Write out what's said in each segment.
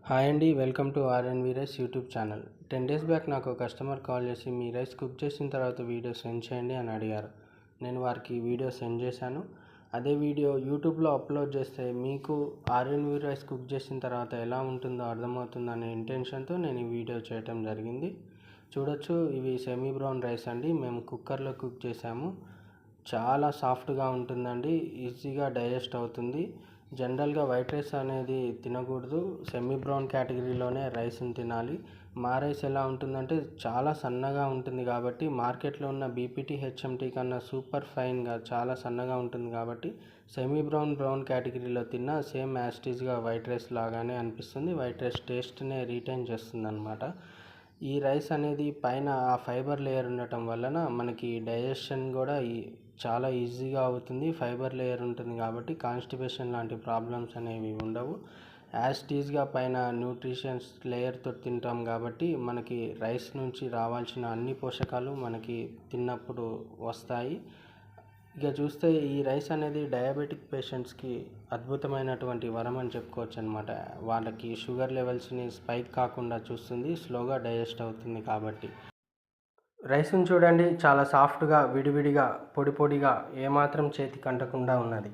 Hi అండి, welcome to RNV rice YouTube channel. 10 days back నాకు customer call చేసి మీ rice cook చేసిన తర్వాత వీడియో సెండ్ చేయండి అని అడిగారు. నేను వారికి వీడియో సెండ్ చేశాను. అదే వీడియో యూట్యూబ్లో అప్లోడ్ చేస్తే మీకు ఆర్ఎన్వి రైస్ కుక్ చేసిన తర్వాత ఎలా ఉంటుందో అర్థమవుతుందనే ఇంటెన్షన్తో నేను ఈ వీడియో చేయటం జరిగింది. చూడొచ్చు, ఇవి సెమీ బ్రౌన్ రైస్ అండి. మేము కుక్కర్లో కుక్ చేసాము. చాలా సాఫ్ట్గా ఉంటుందండి, ఈజీగా డైజెస్ట్ అవుతుంది. జనరల్గా వైట్ రైస్ అనేది తినకూడదు, సెమీ బ్రౌన్ కేటగిరీలోనే రైస్ని తినాలి. మా రైస్ ఎలా ఉంటుందంటే చాలా సన్నగా ఉంటుంది కాబట్టి మార్కెట్లో ఉన్న బీపీటీ హెచ్ఎంటీ కన్నా సూపర్ ఫైన్గా చాలా సన్నగా ఉంటుంది కాబట్టి సెమీ బ్రౌన్ కేటగిరీలో తిన్నా సేమ్ యాస్టీజ్గా వైట్ రైస్ లాగానే అనిపిస్తుంది. వైట్ రైస్ టేస్ట్నే రీటైన్ చేస్తుంది అనమాట. ఈ రైస్ అనేది పైన ఆ ఫైబర్ లేయర్ ఉండటం వలన మనకి డైజెషన్ కూడా చాలా ఈజీగా అవుతుంది. ఫైబర్ లేయర్ ఉంటుంది కాబట్టి కాన్స్టిపేషన్ లాంటి ప్రాబ్లమ్స్ అనేవి ఉండవు. యాస్టీజ్గా పైన న్యూట్రిషన్స్ లేయర్తో తింటాం కాబట్టి మనకి రైస్ నుంచి రావాల్సిన అన్ని పోషకాలు మనకి తిన్నప్పుడు వస్తాయి. ఇక చూస్తే ఈ రైస్ అనేది డయాబెటిక్ పేషెంట్స్కి అద్భుతమైనటువంటి వరం అని చెప్పుకోవచ్చు అనమాట. వాళ్ళకి షుగర్ లెవెల్స్ని స్పైక్ కాకుండా చూస్తుంది, స్లోగా డైజెస్ట్ అవుతుంది కాబట్టి. రైస్ని చూడండి, చాలా సాఫ్ట్గా, విడివిడిగా, పొడి పొడిగా, ఏమాత్రం చేతికి అంటకుండా ఉన్నది.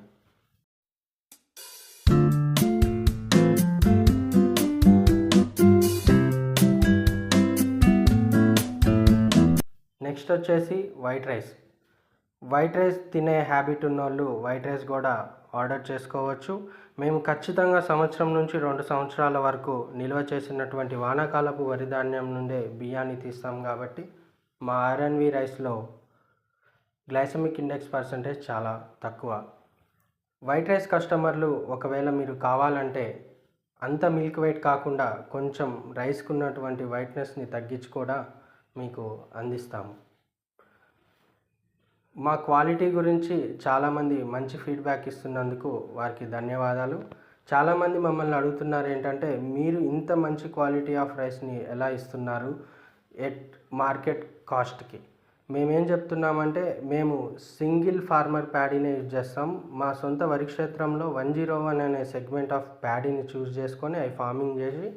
నెక్స్ట్ వచ్చేసి వైట్ రైస్. వైట్ రైస్ తినే హ్యాబిట్ ఉన్నోళ్ళు వైట్ రైస్ కూడా ఆర్డర్ చేసుకోవచ్చు. మేము ఖచ్చితంగా సంవత్సరం నుంచి 2 సంవత్సరాల వరకు నిల్వ చేసినటువంటి వానాకాలపు వరి ధాన్యం నుండే బియ్యాన్ని తీస్తాం కాబట్టి మా ఆర్ఎన్వి రైస్లో గ్లైసెమిక్ ఇండెక్స్ పర్సంటేజ్ చాలా తక్కువ. వైట్ రైస్ కస్టమర్లు ఒకవేళ మీరు కావాలంటే అంత మిల్క్ వెయిట్ కాకుండా కొంచెం రైస్కు ఉన్నటువంటి వైట్నెస్ని తగ్గించి కూడా మీకు అందిస్తాము. మా క్వాలిటీ గురించి చాలామంది మంచి ఫీడ్బ్యాక్ ఇస్తున్నందుకు వారికి ధన్యవాదాలు. చాలామంది మమ్మల్ని అడుగుతున్నారు ఏంటంటే, మీరు ఇంత మంచి క్వాలిటీ ఆఫ్ రైస్ని ఎలా ఇస్తున్నారు ఎట్ మార్కెట్ కాస్ట్కి? మేమేం చెప్తున్నామంటే, మేము సింగిల్ ఫార్మర్ ప్యాడీనే యూజ్ చేస్తాం. మా సొంత వరి క్షేత్రంలో 101 అనే సెగ్మెంట్ ఆఫ్ ప్యాడీని చూస్ చేసుకొని అవి ఫార్మింగ్ చేసి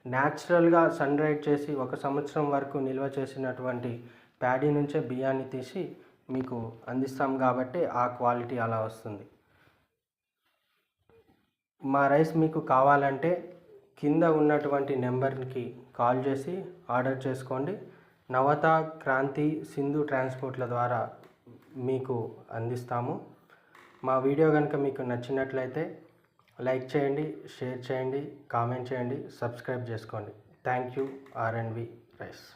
న్యాచురల్గా సన్ డ్రైడ్ చేసి 1 సంవత్సరం వరకు నిల్వ చేసినటువంటి ప్యాడీ నుంచే బియ్యాన్ని తీసి మీకు అందిస్తాం కాబట్టి ఆ క్వాలిటీ అలా వస్తుంది. మా రైస్ మీకు కావాలంటే కింద ఉన్నటువంటి నెంబర్కి కాల్ చేసి ఆర్డర్ చేసుకోండి. నవత, క్రాంతి, సింధు ట్రాన్స్పోర్ట్ల ద్వారా మీకు అందిస్తాము. మా వీడియో కనుక మీకు నచ్చినట్లయితే లైక్ చేయండి, షేర్ చేయండి, కామెంట్ చేయండి, సబ్స్క్రైబ్ చేసుకోండి. Thank you. RNV rice.